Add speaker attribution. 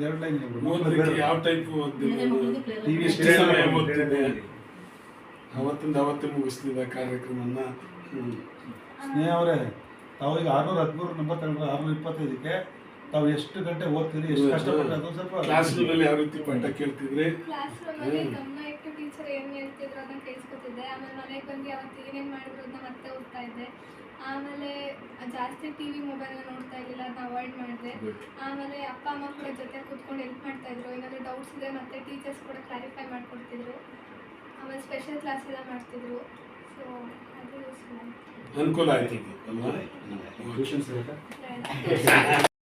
Speaker 1: ಎರಡು ಲೈನ್
Speaker 2: ಓದಲಿಕ್ಕೆ ಯಾವ ಟೈಪ್
Speaker 1: ಟಿವಿ
Speaker 2: ಎಷ್ಟು ಸಮಯ ಓದ್ತಿದೆ ಅವತ್ತಿಂದ ಅವತ್ತೇ ಮುಗಿಸ್ತಿದ್ದ ಕಾರ್ಯಕ್ರಮನ.
Speaker 1: ಸ್ನೇಹ ಅವರೇ, ತಾವು ಈಗ 613 ನಂಬರ್ ತಗೊಂಡ್ರೆ 625ಕ್ಕೆ ತಾವು ಎಷ್ಟು ಗಂಟೆ ಓದ್ತೀರಿ, ಎಷ್ಟು ಕಷ್ಟಪಟ್ಟು ಅದು ಸ್ವಲ್ಪ
Speaker 2: ಕ್ಲಾಸ್ ರೂಮಲ್ಲಿ ಯಾವ ರೀತಿ ಪಾಠ ಕೇಳ್ತಿದ್ರಿ?
Speaker 3: ಕ್ಲಾಸ್ ರೂಮಲ್ಲಿ ಗಮನ ಇಟ್ಟು ಟೀಚರ್ ಏನು ಹೇಳ್ತಿದ್ರು ಅದನ್ನ ಕೇಳಿಸ್ಕೊತಿದ್ದೆ. ಆಮೇಲೆ ಮನೆಗೆ ಬಂದು ಅವತ್ತು ಏನೇನು ಮಾಡಿದ್ರು ಅದನ್ನ ಮತ್ತೆ ಓದ್ತಾ ಇದ್ದೆ. ಆಮೇಲೆ ಜಾಸ್ತಿ ಟಿವಿ ಮೊಬೈಲ್ನ ನೋಡ್ತಾ ಇರಲಿಲ್ಲ, ಅದನ್ನ ಅವಾಯ್ಡ್ ಮಾಡಿದೆ. ಆಮೇಲೆ ಅಪ್ಪ ಅಮ್ಮ ಕೂಡ ಜೊತೆ ಕೂತ್ಕೊಂಡು ಹೆಲ್ಪ್ ಮಾಡ್ತಾ ಇದ್ರು. ಏನಾದರೂ ಡೌಟ್ಸ್ ಇದ್ದರೆ ಮತ್ತೆ ಟೀಚರ್ಸ್ ಕೂಡ ಕ್ಲಾರಿಫೈ ಮಾಡಿಕೊಡ್ತಿದ್ರು. ಆಮೇಲೆ ಸ್ಪೆಷಲ್ ಕ್ಲಾಸ್ ಎಲ್ಲ ಮಾಡ್ತಿದ್ರು. ಸೊ ಅದು ಯೂಸ್ಫುಲ್ ಆಯಿತು,
Speaker 2: ಅನುಕೂಲ ಆಯ್ತು ಅಲ್ವಾ?